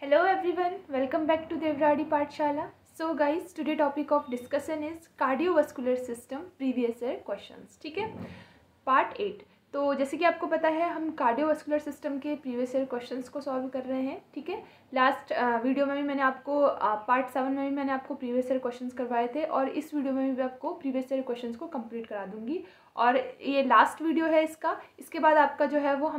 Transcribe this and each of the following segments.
Hello everyone, welcome back to Devradi Pathshala. So guys, today topic of discussion is cardiovascular system previous year questions. ठीक है, part 8। तो जैसे कि आपको पता है हम कार्डियोवास्कुलर सिस्टम के प्रीवियस ईयर क्वेश्चंस को सॉल्व कर रहे हैं। ठीक है, लास्ट वीडियो में भी मैंने आपको पार्ट 7 में भी मैंने आपको प्रीवियस ईयर क्वेश्चंस करवाए थे और इस वीडियो में भी आपको प्रीवियस ईयर क्वेश्चंस को कंप्लीट करा दूंगी और ये लास्ट वीडियो है इसका। इसके बाद आपका जो है वो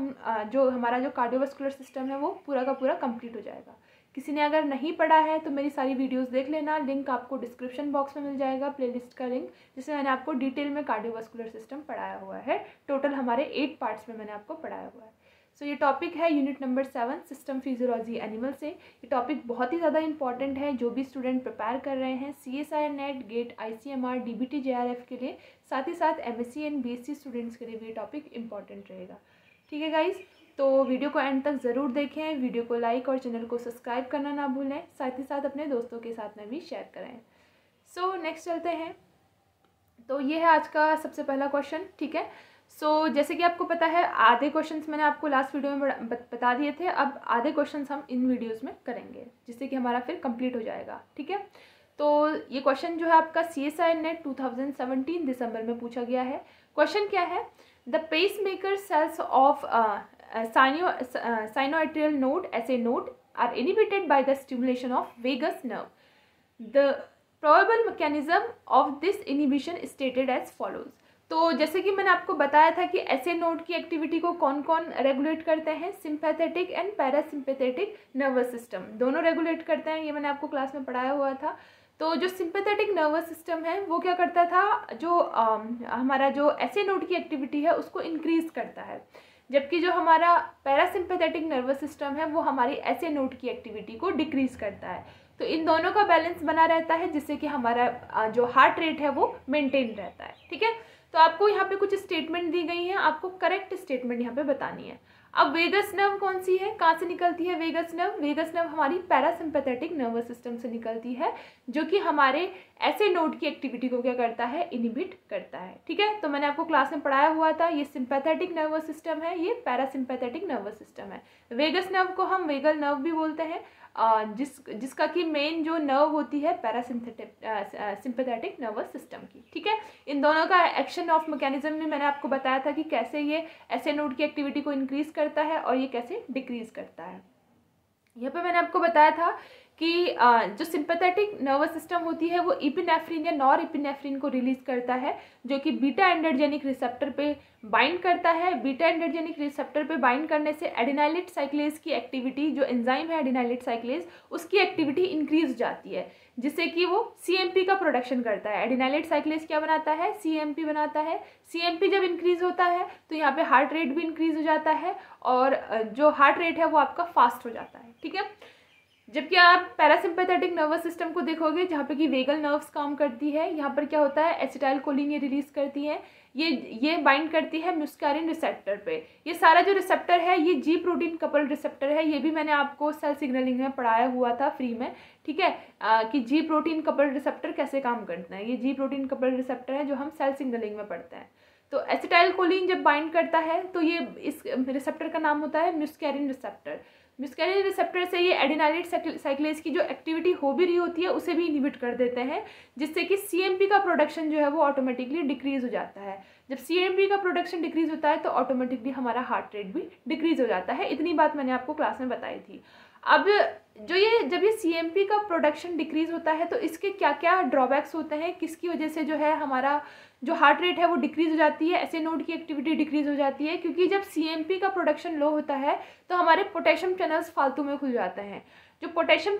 जो हमारा जो कार्डियोवास्कुलर सिस्टम है वो पूरा का पूरा कंप्लीट हो जाएगा। किसी ने अगर नहीं पढ़ा है तो मेरी सारी वीडियोस देख लेना, लिंक आपको डिस्क्रिप्शन बॉक्स में मिल जाएगा, प्लेलिस्ट का लिंक, जिसमें मैंने आपको डिटेल में कार्डियोवास्कुलर सिस्टम पढ़ाया हुआ है। टोटल हमारे 8 पार्ट्स में मैंने आपको पढ़ाया हुआ है। सो ये टॉपिक है unit number 7 system physiology animal से। ये टॉपिक बहुत ही ज़्यादा इंपॉर्टेंट है जो भी स्टूडेंट प्रिपेयर कर रहे हैं CSIR NET, GATE, ICMR, DBT JRF के लिए, साथ ही साथ MSc एंड BSc स्टूडेंट्स के लिए भी ये टॉपिक इंपॉर्टेंट रहेगा। ठीक है गाइज, तो वीडियो को एंड तक ज़रूर देखें, वीडियो को लाइक और चैनल को सब्सक्राइब करना ना भूलें, साथ ही साथ अपने दोस्तों के साथ में भी शेयर करें। सो नेक्स्ट चलते हैं। तो ये है आज का सबसे पहला क्वेश्चन। ठीक है, सो जैसे कि आपको पता है आधे क्वेश्चंस मैंने आपको लास्ट वीडियो में बता दिए थे, अब आधे क्वेश्चंस हम इन वीडियोज़ में करेंगे जिससे कि हमारा फिर कंप्लीट हो जाएगा। ठीक है, तो ये क्वेश्चन जो है आपका CSIR नेट 2017 दिसंबर में पूछा गया है। क्वेश्चन क्या है, the pacemaker cells of sinoatrial node SA node are inhibited by the stimulation of vagus nerve. The probable mechanism of this inhibition is stated as follows. तो जैसे कि मैंने आपको बताया था कि SA नोड की एक्टिविटी को कौन कौन रेगुलेट करते हैं, sympathetic and parasympathetic nervous system दोनों रेगुलेट करते हैं। ये मैंने आपको क्लास में पढ़ाया हुआ था। तो जो सिंपैथेटिक नर्वस सिस्टम है वो क्या करता था, जो हमारा जो SA नोड की एक्टिविटी है उसको इंक्रीज करता है, जबकि जो हमारा पैरासिम्पैथेटिक नर्वस सिस्टम है वो हमारी SA नोड की एक्टिविटी को डिक्रीज करता है। तो इन दोनों का बैलेंस बना रहता है जिससे कि हमारा जो हार्ट रेट है वो मेंटेन रहता है। ठीक है, तो आपको यहाँ पे कुछ स्टेटमेंट दी गई हैं, आपको करेक्ट स्टेटमेंट यहाँ पे बतानी है। अब वेगस नर्व कौन सी है, कहाँ से निकलती है वेगस नर्व? वेगस नर्व हमारी पैरासिम्पैथेटिक नर्वस सिस्टम से निकलती है जो कि हमारे SA नोड की एक्टिविटी को क्या करता है, इनहिबिट करता है। ठीक है, तो मैंने आपको क्लास में पढ़ाया हुआ था, ये सिंपैथेटिक नर्वस सिस्टम है, ये पैरासिम्पैथेटिक नर्वस सिस्टम है। वेगस नर्व को हम वेगल नर्व भी बोलते हैं, जिसका कि मेन जो नर्व होती है सिंपैथेटिक नर्वस सिस्टम की। ठीक है, इन दोनों का एक्शन ऑफ मैकेनिज्म में मैंने आपको बताया था कि कैसे ये SA नोड की एक्टिविटी को इंक्रीज करता है और ये कैसे डिक्रीज करता है। यहाँ पे मैंने आपको बताया था कि जो सिंपैथेटिक नर्वस सिस्टम होती है वो इपिनेफ्रिन या नॉर इपिनेफ्रिन को रिलीज करता है जो कि बीटा एंडरजेनिक रिसेप्टर पे बाइंड करता है। बीटा एंडरजेनिक रिसेप्टर पे बाइंड करने से एडिनाइलेट साइक्लेज की एक्टिविटी, जो एंजाइम है एडिनाइलेट साइक्लेज, उसकी एक्टिविटी इंक्रीज हो जाती है जिससे कि वो CMP का प्रोडक्शन करता है। एडिनाइलेट साइक्लेज क्या बनाता है, CMP बनाता है। CMP जब इंक्रीज होता है तो यहाँ पे हार्ट रेट भी इंक्रीज हो जाता है और जो हार्ट रेट है वो आपका फास्ट हो जाता है। ठीक है, जबकि आप पैरासिम्पैथेटिक नर्वस सिस्टम को देखोगे जहाँ पे कि वेगल नर्व्स काम करती है, यहाँ पर क्या होता है, एसिटाइलकोलिन ये रिलीज करती है, ये बाइंड करती है म्यूस्कारिन रिसेप्टर पे। ये सारा जो रिसेप्टर है ये G प्रोटीन कपल्ड रिसेप्टर है, ये भी मैंने आपको सेल सिग्नलिंग में पढ़ाया हुआ था फ्री में। ठीक है, कि G प्रोटीन कपल्ड रिसेप्टर कैसे काम करते हैं, ये G प्रोटीन कपल्ड रिसेप्टर है जो हम सेल सिग्नलिंग में पढ़ते हैं। तो एसिटाइलकोलिन जब बाइंड करता है तो ये इस रिसेप्टर का नाम होता है म्यूस्कारिन रिसेप्टर। म्यूस्कारिन रिसेप्टर से ये एडिनाइलेट साइक्लेज की जो एक्टिविटी हो भी रही होती है उसे भी इनहिबिट कर देते हैं जिससे कि CMP का प्रोडक्शन जो है वो ऑटोमेटिकली डिक्रीज हो जाता है। जब CMP का प्रोडक्शन डिक्रीज होता है तो ऑटोमेटिकली हमारा हार्ट रेट भी डिक्रीज हो जाता है। इतनी बात मैंने आपको क्लास में बताई थी। अब जब ये CMP का प्रोडक्शन डिक्रीज होता है तो इसके क्या क्या ड्रॉबैक्स होते हैं, किसकी वजह से जो है हमारा जो हार्ट रेट है वो डिक्रीज हो जाती है, SA नोड की एक्टिविटी डिक्रीज हो जाती है, क्योंकि जब CMP का प्रोडक्शन लो होता है तो हमारे पोटेशियम चैनल्स फालतू में खुल जाते हैं। जो पोटेशियम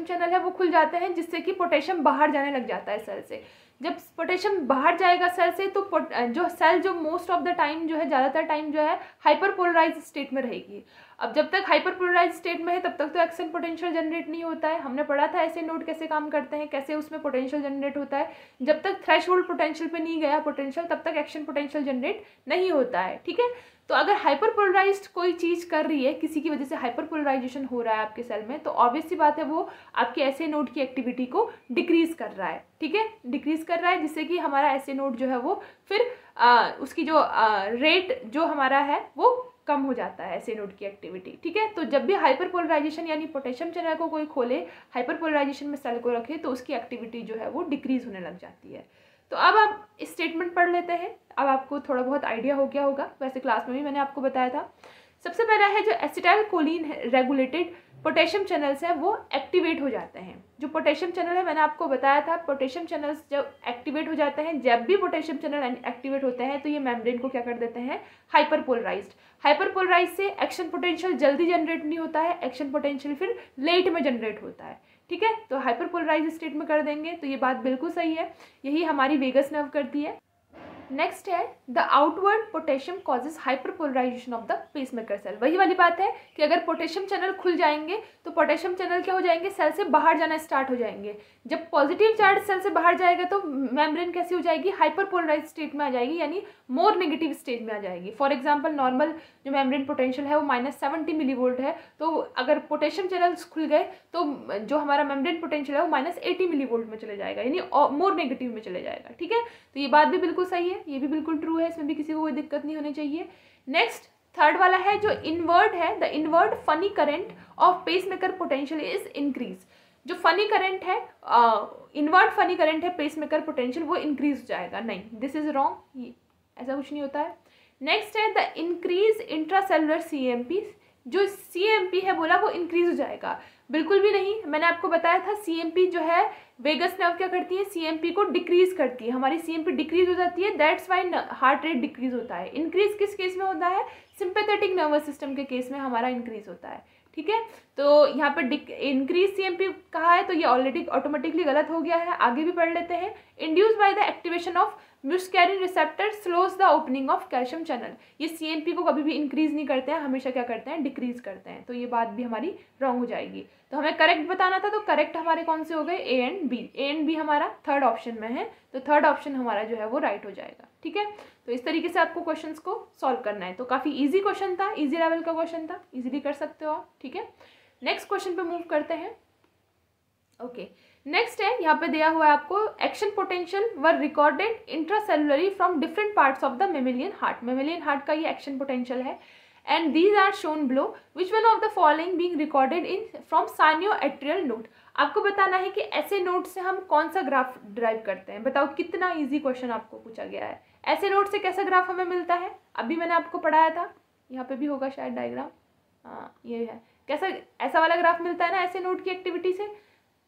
चैनल है वो खुल जाते हैं जिससे कि पोटेशियम बाहर जाने लग जाता है सेल से। जब पोटेशियम बाहर जाएगा सेल से तो जो सेल जो मोस्ट ऑफ द टाइम जो है, ज़्यादातर टाइम जो है हाइपरपोलराइज स्टेट में रहेगी। अब जब तक हाइपरपोलराइज स्टेट में है तब तक तो एक्शन पोटेंशियल जनरेट नहीं होता है। हमने पढ़ा था ऐसे नोड कैसे काम करते हैं, कैसे उसमें पोटेंशियल जनरेट होता है। जब तक थ्रेशोल्ड पोटेंशियल पे नहीं गया पोटेंशियल तब तक एक्शन पोटेंशियल जनरेट नहीं होता है। ठीक है, तो अगर हाइपरपोलराइज्ड कोई चीज़ कर रही है, किसी की वजह से हाइपरपोलराइजेशन हो रहा है आपके सेल में, तो ऑब्वियस सी बात है वो आपके SA नोड की एक्टिविटी को डिक्रीज कर रहा है। ठीक है, डिक्रीज कर रहा है जिससे कि हमारा SA नोड जो है वो फिर उसकी जो रेट जो हमारा है वो कम हो जाता है ऐसे नोड की एक्टिविटी। ठीक है, तो जब भी हाइपरपोलराइजेशन यानी पोटेशियम चैनल को कोई खोले, हाइपरपोलराइजेशन में सेल को रखे, तो उसकी एक्टिविटी जो है वो डिक्रीज होने लग जाती है। तो अब आप स्टेटमेंट पढ़ लेते हैं। अब आपको थोड़ा बहुत आइडिया हो गया होगा, वैसे क्लास में भी मैंने आपको बताया था। सबसे पहला है जो acetyl choline regulated potassium channels हैं वो एक्टिवेट हो जाते हैं। जो पोटेशियम चैनल है मैंने आपको बताया था, पोटेशियम चैनल्स जब एक्टिवेट हो जाते हैं, जब भी पोटेशियम चैनल एक्टिवेट होते हैं तो ये मेम्ब्रेन को क्या कर देते हैं, हाइपरपोलराइज्ड। हाइपरपोलराइज से एक्शन पोटेंशियल जल्दी जनरेट नहीं होता है, एक्शन पोटेंशियल फिर लेट में जनरेट होता है। ठीक है, तो हाइपरपोलराइज स्टेट में कर देंगे तो ये बात बिल्कुल सही है, यही हमारी वेगस नर्व करती है। नेक्स्ट है the outward potassium causes hyperpolarization of the pacemaker cell. वही वाली बात है कि अगर पोटेशियम चैनल खुल जाएंगे तो पोटेशियम चैनल क्या हो जाएंगे, सेल से बाहर जाना स्टार्ट हो जाएंगे। जब पॉजिटिव चार्ज सेल से बाहर जाएगा तो मेम्ब्रेन कैसी हो जाएगी, हाइपरपोलराइज स्टेट में आ जाएगी, यानी मोर नेगेटिव स्टेज में आ जाएगी। फॉर एग्जाम्पल नॉर्मल जो मेम्ब्रेन पोटेंशियल है वो -70 मिलीवोल्ट है, तो अगर पोटेशियम चैनल्स खुल गए तो जो हमारा मेम्ब्रेन पोटेंशियल है वो -80 मिलीवोल्ट में चले जाएगा, यानी मोर नेगेटिव में चले जाएगा। ठीक है, तो ये बात भी बिल्कुल सही है, ये भी बिल्कुल ट्रू है, इसमें भी किसी को कोई दिक्कत नहीं होनी चाहिए। नेक्स्ट थर्ड वाला है जो इनवर्ड है, the inward funny current of pacemaker potential is increase. जो फनी करंट है, इनवर्ड फनी करंट है पेसमेकर पोटेंशियल, वो इंक्रीज हो जाएगा। नहीं, दिस इज रॉन्ग, ऐसा कुछ नहीं होता है। नेक्स्ट है द इंक्रीज इंट्रासेलुलर CMP। जो CMP है बोला वो इंक्रीज हो जाएगा, बिल्कुल भी नहीं। मैंने आपको बताया था CMP जो है वेगस नर्व क्या करती है, CMP को डिक्रीज करती है। हमारी CMP डिक्रीज हो जाती है, that's why heart rate decrease होता है। इंक्रीज किस केस में होता है, सिंपैथेटिक नर्वस सिस्टम के केस में हमारा इंक्रीज होता है। ठीक है, तो यहाँ पर इंक्रीज CMP कहा है तो ये ऑलरेडी ऑटोमेटिकली गलत हो गया है। आगे भी पढ़ लेते हैं। Induce by the activation of muscarine receptor slows the opening of calcium channel. ये CMP को कभी भी इंक्रीज नहीं करते हैं, हमेशा क्या करते हैं, डिक्रीज करते हैं। तो ये बात भी हमारी रॉन्ग हो जाएगी। तो हमें करेक्ट बताना था, तो करेक्ट हमारे कौन से हो गए, A and B। A and B हमारा थर्ड ऑप्शन में है, तो थर्ड ऑप्शन हमारा जो है वो राइट हो जाएगा। ठीक है, तो इस तरीके से आपको क्वेश्चंस को सॉल्व करना है। तो काफ़ी इजी क्वेश्चन था, इजी लेवल का क्वेश्चन था, इजीली कर सकते हो आप। ठीक है, नेक्स्ट क्वेश्चन पे मूव करते हैं। ओके, नेक्स्ट है यहाँ पे दिया हुआ है आपको, action potential were recorded intracellularly from different parts of the mammalian heart. Mammalian heart का ये एक्शन पोटेंशियल है, and these are shown below, which one of the following being recorded in from sinoatrial node. आपको बताना है कि ऐसे node से हम कौन सा ग्राफ ड्राइव करते हैं। बताओ कितना इजी क्वेश्चन आपको पूछा गया है। ऐसे नोड से कैसा ग्राफ हमें मिलता है, अभी मैंने आपको पढ़ाया था, यहाँ पे भी होगा शायद डायग्राम, हाँ ये है। कैसा, ऐसा वाला ग्राफ मिलता है ना ऐसे नोड की एक्टिविटी से।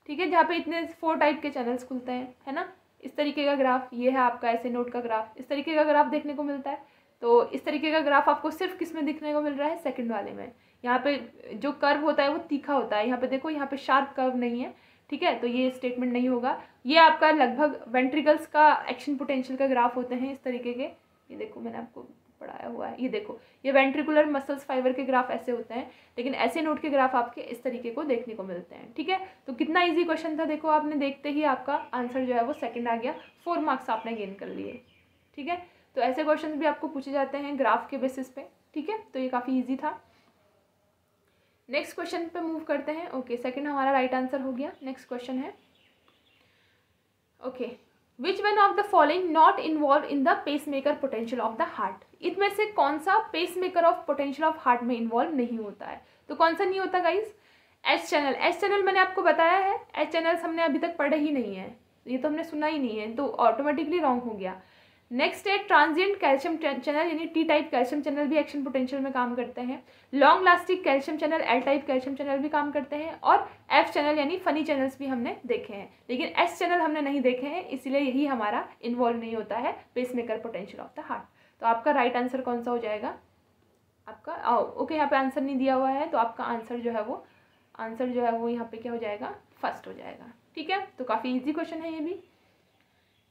ठीक है, जहाँ पे इतने 4 टाइप के चैनल्स खुलते हैं, है ना, इस तरीके का ग्राफ ये है आपका ऐसे नोड का ग्राफ, इस तरीके का ग्राफ देखने को मिलता है। तो इस तरीके का ग्राफ आपको सिर्फ किस में दिखने को मिल रहा है, सेकंड वाले में। यहाँ पे जो कर्व होता है वो तीखा होता है, यहाँ पे देखो, यहाँ पे शार्प कर्व नहीं है। ठीक है, तो ये स्टेटमेंट नहीं होगा। ये आपका लगभग वेंट्रिकल्स का एक्शन पोटेंशियल का ग्राफ होते हैं इस तरीके के। ये देखो मैंने आपको पढ़ाया हुआ है, ये देखो, ये वेंट्रिकुलर मसल्स फाइबर के ग्राफ ऐसे होते हैं, लेकिन ऐसे नोड के ग्राफ आपके इस तरीके को देखने को मिलते हैं। ठीक है, तो कितना इजी क्वेश्चन था, देखो आपने देखते ही आपका आंसर जो है वो सेकंड आ गया, 4 मार्क्स आपने गेन कर लिए। ठीक है, तो ऐसे क्वेश्चन भी आपको पूछे जाते हैं ग्राफ के बेसिस पे। ठीक है, तो ये काफ़ी ईजी था। नेक्स्ट क्वेश्चन पे मूव करते हैं। ओके, सेकंड हमारा राइट आंसर हो गया। नेक्स्ट क्वेश्चन है, okay, which one of the following not involve in the pacemaker potential of the heart. इनमें से कौन सा pacemaker of potential of heart में इन्वॉल्व नहीं होता है। तो कौन सा नहीं होता guys, S channel. S channel मैंने आपको बताया है, एस चैनल्स हमने अभी तक पढ़े ही नहीं है, ये तो हमने सुना ही नहीं है, तो ऑटोमेटिकली रॉन्ग हो गया। नेक्स्ट है ट्रांजिएंट कैल्शियम चैनल, यानी T टाइप कैल्शियम चैनल भी एक्शन पोटेंशियल में काम करते हैं। Long lasting calcium channel, L type calcium channel भी काम करते हैं, और F चैनल यानी फनी चैनल्स भी हमने देखे हैं, लेकिन S चैनल हमने नहीं देखे हैं, इसीलिए यही हमारा इन्वॉल्व नहीं होता है pacemaker potential of the heart. तो आपका राइट आंसर कौन सा हो जाएगा आपका, ओके, यहाँ पे आंसर नहीं दिया हुआ है, तो आपका आंसर जो है वो यहाँ पे क्या हो जाएगा, फर्स्ट हो जाएगा। ठीक है, तो काफ़ी ईजी क्वेश्चन है ये भी।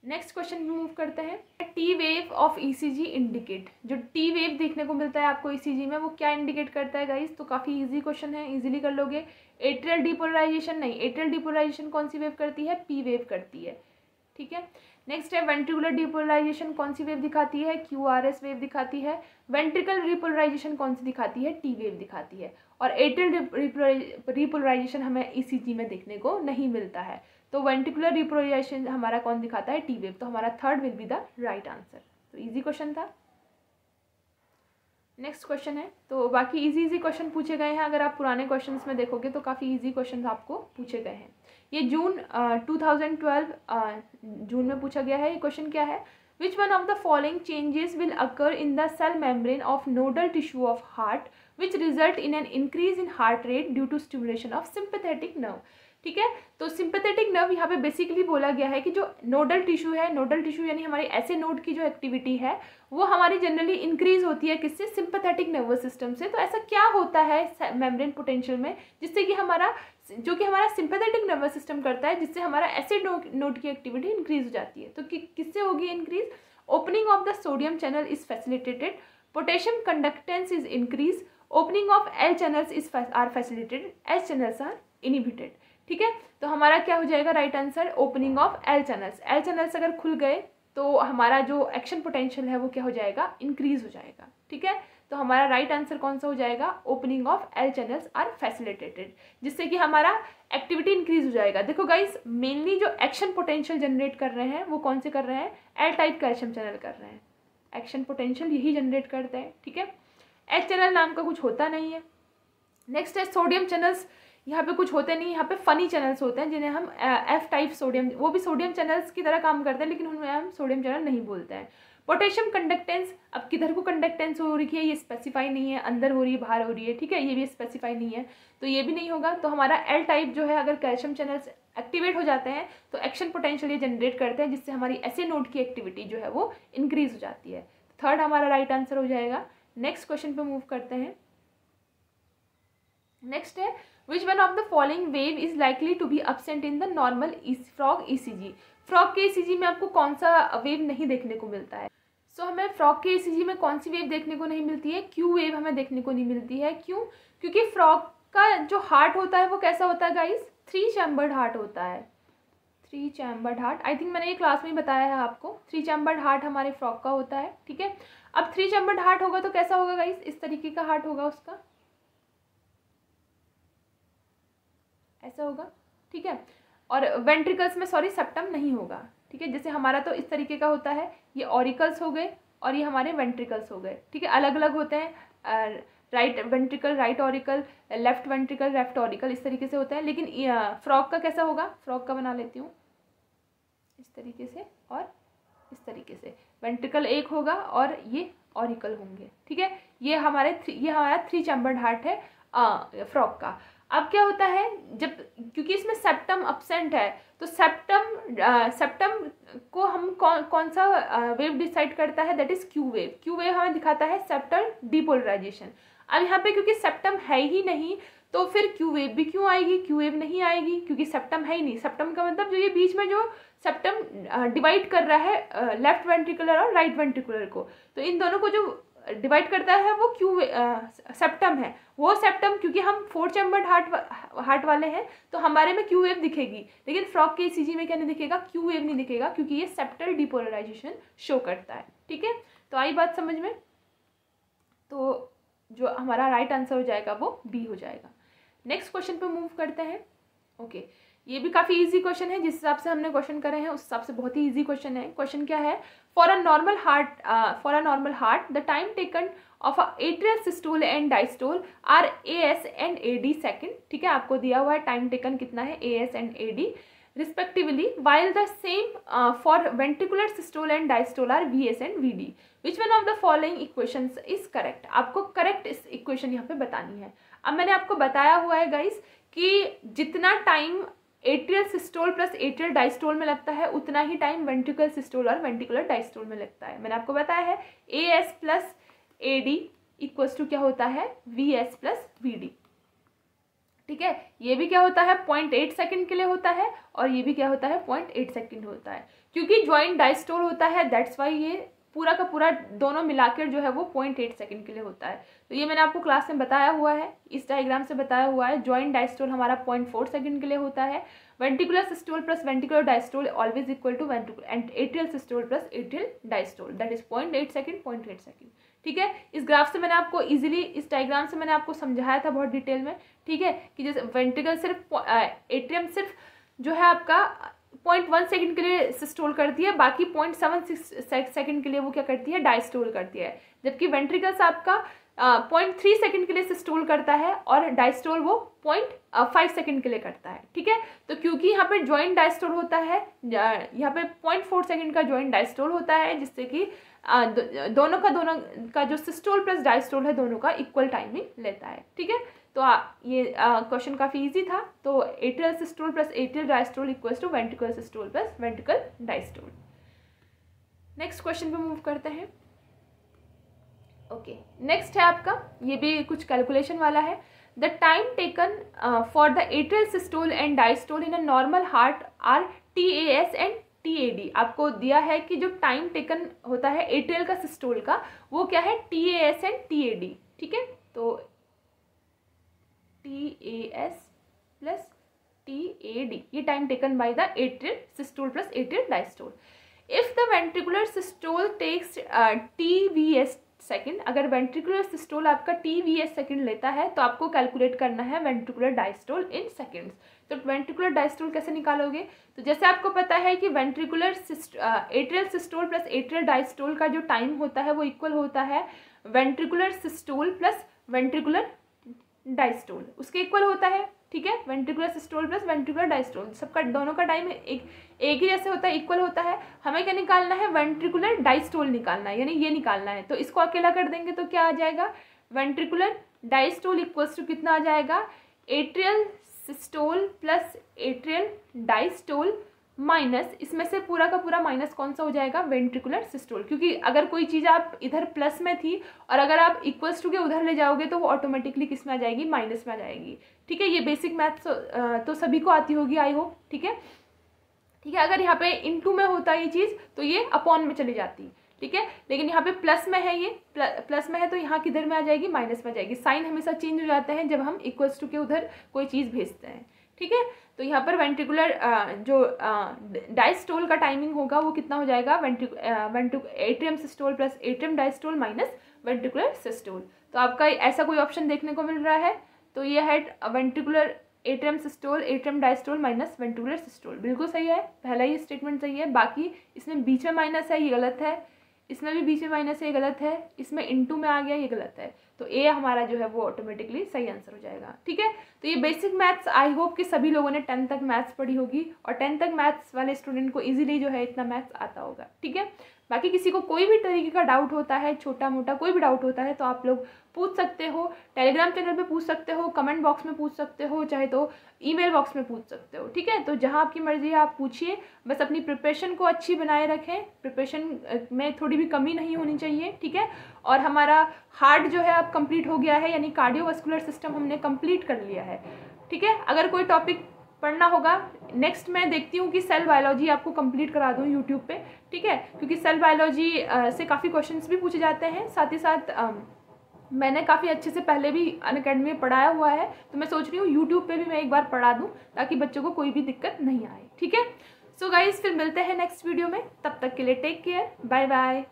नेक्स्ट क्वेश्चन मूव करते हैं। T wave of ECG indicate. जो टी वेव देखने को मिलता है आपको ECG में, वो क्या इंडिकेट करता है गाइस, तो काफ़ी इजी क्वेश्चन है, इजीली कर लोगे। एट्रियल डिपोलराइजेशन नहीं, एट्रियल डिपोलराइजेशन कौन सी वेव करती है, P वेव करती है। ठीक है, नेक्स्ट है वेंट्रिकुलर डिपोलराइजेशन कौन सी वेव दिखाती है, QRS वेव दिखाती है। वेंट्रिकल रिपोलराइजेशन कौन सी दिखाती है, T वेव दिखाती है। और एट्रियल रिपोलराइजेशन हमें ECG में देखने को नहीं मिलता है, तो वेंट्रिकुलर रिपोलराइजेशन हमारा कौन दिखाता है, T वेव। तो हमारा third will be the right answer. तो इजी क्वेश्चन था। नेक्स्ट क्वेश्चन है, तो बाकी इजी क्वेश्चन पूछे गए हैं। अगर आप पुराने क्वेश्चंस में देखोगे तो काफ़ी इजी क्वेश्चन आपको पूछे गए हैं। ये जून 2012 जून में पूछा गया है। ये क्वेश्चन क्या है, which one of the following changes will occur in the cell membrane of nodal tissue of heart which result in an increase in heart rate due to stimulation of sympathetic nerve. ठीक है, तो sympathetic nerve यहाँ पे basically बोला गया है कि जो नोडल टिश्यू है, नोडल टिश्यू यानी हमारे ऐसे नोड की जो एक्टिविटी है वो हमारी जनरली इंक्रीज होती है किससे, सिंपैथेटिक नर्वस सिस्टम से। तो ऐसा क्या होता है मेम्ब्रेन पोटेंशियल में जिससे कि हमारा सिंपैथेटिक नर्वस सिस्टम करता है, जिससे हमारा ऐसे नोड की एक्टिविटी इंक्रीज हो जाती है। तो किससे होगी increase, opening of the sodium channel is facilitated, potassium conductance is increase, opening of L channels are facilitated, H channels are inhibited. ठीक है, तो हमारा क्या हो जाएगा right answer, opening of L channels. L channels अगर खुल गए तो हमारा जो एक्शन पोटेंशियल है वो क्या हो जाएगा, इंक्रीज हो जाएगा। ठीक है, तो हमारा राइट आंसर कौन सा हो जाएगा, opening of L channels are facilitated, जिससे कि हमारा एक्टिविटी इंक्रीज हो जाएगा। देखो गाइस, मेनली जो एक्शन पोटेंशियल जनरेट कर रहे हैं वो कौन से कर रहे हैं, एल टाइप कैल्शियम चैनल कर रहे हैं, एक्शन पोटेंशियल यही जनरेट करते हैं। ठीक है, एच चैनल नाम का कुछ होता नहीं है। नेक्स्ट है सोडियम चैनल्स, यहाँ पे कुछ होते नहीं, यहाँ पे फनी चैनल्स होते हैं जिन्हें हम एफ टाइप सोडियम, वो भी सोडियम चैनल्स की तरह काम करते हैं लेकिन उनमें हम सोडियम चैनल नहीं बोलते हैं। पोटेशियम कंडक्टेंस, अब किधर को कंडक्टेंस हो रही है ये स्पेसिफाई नहीं है, अंदर हो रही है बाहर हो रही है। ठीक है, ये भी स्पेसिफाई नहीं है तो ये भी नहीं होगा। तो हमारा एल टाइप जो है, अगर कैल्शियम चैनल्स एक्टिवेट हो जाते हैं तो एक्शन पोटेंशियल ये जनरेट करते हैं, जिससे हमारी ऐसे नोड की एक्टिविटी जो है वो इंक्रीज हो जाती है। थर्ड हमारा राइट आंसर हो जाएगा। नेक्स्ट क्वेश्चन पे मूव करते हैं। नेक्स्ट है, which one of the following wave is likely to be absent in the normal frog ECG. Frog के ईसीजी में आपको कौन सा वेव नहीं देखने को मिलता है? सो हमें फ्रॉग के ईसीजी में कौन सी वेव देखने को नहीं मिलती है, क्यू वेव हमें देखने को नहीं मिलती है। क्यों? क्योंकि फ्रॉग का जो हार्ट होता है वो कैसा होता है गाइस, 3 चैम्बर्ड हार्ट होता है। 3 चैम्बर्ड हार्ट, आई थिंक मैंने ये क्लास में बताया है आपको, 3 चैम्बर्ड हार्ट हमारे फ्रॉग का होता है। ठीक है, अब 3 चैम्बर्ड हार्ट होगा तो कैसा होगा गाइस, इस तरीके का हार्ट होगा उसका, ऐसा होगा। ठीक है, और वेंट्रिकल्स में सॉरी सेप्टम नहीं होगा। ठीक है, जैसे हमारा तो इस तरीके का होता है, ये ऑरिकल्स हो गए और ये हमारे वेंट्रिकल्स हो गए। ठीक है, अलग अलग होते हैं, right ventricle right auricle, left ventricle left auricle, इस तरीके से होता है। लेकिन फ्रॉग का कैसा होगा, फ्रॉग का बना लेती हूँ इस तरीके से और इस तरीके से, वेंट्रिकल एक होगा और ये ऑरिकल होंगे। ठीक है, ये हमारा 3 चैम्बर्ड हार्ट है फ्रॉग का। अब क्या होता है, जब क्योंकि इसमें सेप्टम अब्सेंट है तो सेप्टम को हम कौन सा वेव डिसाइड करता है, that is Q wave. Q wave हमें दिखाता है सेप्टल डिपोलराइजेशन। अब यहाँ पे क्योंकि सेप्टम है ही नहीं तो फिर क्यू वेव भी क्यों आएगी, क्यू वेव नहीं आएगी क्योंकि सेप्टम है ही नहीं। सेप्टम का मतलब जो ये बीच में जो सेप्टम डिवाइड कर रहा है लेफ्ट वेंट्रिकुलर और राइट वेंट्रिकुलर को, तो इन दोनों को जो डिवाइड करता है वो क्यू सेप्टम है। वो सेप्टम क्योंकि हम 4 चैम्बर्ड हार्ट वाले हैं तो हमारे में क्यू वेव दिखेगी, लेकिन फ्रॉग के ईसीजी में क्या नहीं दिखेगा, क्यू वेव नहीं दिखेगा, क्योंकि ये सेप्टल डिपोलराइजेशन शो करता है। ठीक है, तो आई बात समझ में, तो जो हमारा राइट आंसर हो जाएगा वो बी हो जाएगा। नेक्स्ट क्वेश्चन पे मूव करते हैं। ओके, ये भी काफ़ी इजी क्वेश्चन है, जिस हिसाब से हमने क्वेश्चन करे हैं उस हिसाब से बहुत ही इजी क्वेश्चन है। क्वेश्चन क्या है, for a normal heart the time taken of a atrial systole and diastole are AS and AD second. ठीक है, आपको दिया हुआ है टाइम टेकन कितना है, AS and AD respectively, while the same for ventricular systole and diastole are VS and VD. Which one of the following equations is correct? आपको correct इस इक्वेशन यहाँ पे बतानी है। अब मैंने आपको बताया हुआ है गाइस कि जितना time atrial systole plus atrial diastole में लगता है उतना ही टाइम वेंट्रिकुलर सिस्टोल और वेंट्रिकुलर डायस्टोल में लगता है। मैंने आपको बताया है AS plus AD equals to क्या होता है, VS प्लस VD। ठीक है, ये भी क्या होता है 0.8 सेकंड के लिए होता है और ये भी क्या होता है 0.8 सेकंड होता है, क्योंकि ज्वाइंट डायस्टोल होता है, दैट्स वाई ये पूरा का पूरा दोनों मिलाकर जो है वो 0.8 सेकंड के लिए होता है। तो ये मैंने आपको क्लास में बताया हुआ है, इस डायग्राम से बताया हुआ है। ज्वाइंट डायस्टोल हमारा 0.4 सेकंड के लिए होता है, ventricular systole plus ventricular diastole always equal to ventricular and atrial systole plus atrial diastole, that is 0.8 second 0.8 second. ठीक है, इस ग्राफ से मैंने आपको इजीली, इस डायग्राम से मैंने आपको समझाया था बहुत डिटेल में। ठीक है, कि जैसे वेंट्रिकल सिर्फ एट्रियम सिर्फ जो है आपका 0.1 सेकंड के लिए सिस्टोल करती है, बाकी 0.76 सेकंड के लिए वो क्या करती है, डायस्टोल करती है, जबकि वेंट्रिकल्स आपका 0.3 सेकंड के लिए सिस्टोल करता है और डायस्टोल वो 0.5 सेकंड के लिए करता है। ठीक है, तो क्योंकि यहाँ पे जॉइंट डायस्टोल होता है, यहाँ पे 0.4 सेकंड का जॉइंट डायस्टोल होता है, जिससे कि दोनों का जो सिस्टोल प्लस डायस्टोल है दोनों का इक्वल टाइमिंग लेता है। ठीक है, तो ये क्वेश्चन काफ़ी इजी था। तो atrial systole plus atrial diastole equals to ventricular systole plus ventricle diastole. Next question पे मूव करते हैं। ओके, नेक्स्ट है आपका, ये भी कुछ कैलकुलेशन वाला है। The time taken for the atrial systole and diastole in a normal heart are TAS and TAD। आपको दिया है कि जो टाइम टेकन होता है एट्रियल का सिस्टोल का वो क्या है, TAS एंड TAD। ठीक है, तो TAS प्लस TAD ये time taken by the atrial systole plus atrial diastole. If the ventricular systole takes TVS second, अगर वेंट्रिकुलर सिस्टोल आपका TVS सेकेंड लेता है तो आपको कैलकुलेट करना है वेंट्रिकुलर डायस्टोल इन सेकेंड्स। तो वेंट्रिकुलर डायस्टोल कैसे निकालोगे, तो जैसे आपको पता है कि ventricular atrial systole plus atrial diastole का जो टाइम होता है वो इक्वल होता है ventricular systole plus ventricular diastole, उसके इक्वल होता है। ठीक है, ventricular systole plus ventricular diastole सबका दोनों का टाइम एक ही जैसे होता है, इक्वल होता है। हमें क्या निकालना है, वेंट्रिकुलर डायस्टोल निकालना है, यानी ये निकालना है। तो इसको अकेला कर देंगे तो क्या आ जाएगा, वेंट्रिकुलर डायस्टोल इक्वल्स टू कितना आ जाएगा, atrial systole plus atrial diastole minus, इसमें से पूरा का पूरा माइनस कौन सा हो जाएगा, वेंट्रिकुलर सिस्टोल। क्योंकि अगर कोई चीज़ आप इधर प्लस में थी और अगर आप इक्वल्स टू के उधर ले जाओगे तो वो ऑटोमेटिकली किस में आ जाएगी, माइनस में आ जाएगी। ठीक है, ये बेसिक मैथ्स तो सभी को आती होगी आई होप। ठीक है, अगर यहाँ पे इनटू में होता ये चीज़ तो ये अपॉन में चली जाती। ठीक है, लेकिन यहाँ पे प्लस में है, ये प्लस में है तो यहाँ किधर में आ जाएगी, माइनस में आ जाएगी। साइन हमेशा चेंज हो जाते हैं जब हम इक्वल्स टू के उधर कोई चीज़ भेजते हैं। ठीक है, तो यहाँ पर वेंट्रिकुलर जो डायस्टोल का टाइमिंग होगा वो कितना हो जाएगा, atrium systole plus atrium diastole minus ventricular systole. तो आपका ऐसा कोई ऑप्शन देखने को मिल रहा है, तो ये है ventricular atrium systole atrium diastole minus ventricular systole. बिल्कुल सही है, पहला ही स्टेटमेंट सही है। बाकी इसमें बीच में माइनस है, ये गलत है। इसमें भी बीच में माइनस है, ये गलत है। इसमें इनटू में आ गया, ये गलत है। तो ए हमारा जो है वो ऑटोमेटिकली सही आंसर हो जाएगा। ठीक है, तो ये बेसिक मैथ्स आई होप कि सभी लोगों ने 10th तक मैथ्स पढ़ी होगी और 10th तक मैथ्स वाले स्टूडेंट को इजीली जो है इतना मैथ्स आता होगा। ठीक है, बाकी किसी को कोई भी तरीके का डाउट होता है, छोटा मोटा कोई भी डाउट होता है तो आप लोग पूछ सकते हो, टेलीग्राम चैनल पे पूछ सकते हो, कमेंट बॉक्स में पूछ सकते हो, चाहे तो ईमेल बॉक्स में पूछ सकते हो। ठीक है, तो जहाँ आपकी मर्जी है आप पूछिए, बस अपनी प्रिपरेशन को अच्छी बनाए रखें, प्रिपरेशन में थोड़ी भी कमी नहीं होनी चाहिए। ठीक है, और हमारा हार्ट जो है अब कंप्लीट हो गया है, यानी कार्डियोवास्कुलर सिस्टम हमने कंप्लीट कर लिया है। ठीक है, अगर कोई टॉपिक पढ़ना होगा नेक्स्ट मैं देखती हूँ कि सेल बायोलॉजी आपको कंप्लीट करा दूँ यूट्यूब पे। ठीक है, क्योंकि सेल बायोलॉजी से काफ़ी क्वेश्चंस भी पूछे जाते हैं, साथ ही साथ मैंने काफ़ी अच्छे से पहले भी अनअकैडमी में पढ़ाया हुआ है, तो मैं सोच रही हूँ यूट्यूब पे भी मैं एक बार पढ़ा दूँ ताकि बच्चों को कोई भी दिक्कत नहीं आए। ठीक है, सो गाइस फिर मिलते हैं नेक्स्ट वीडियो में, तब तक के लिए टेक केयर, बाय बाय।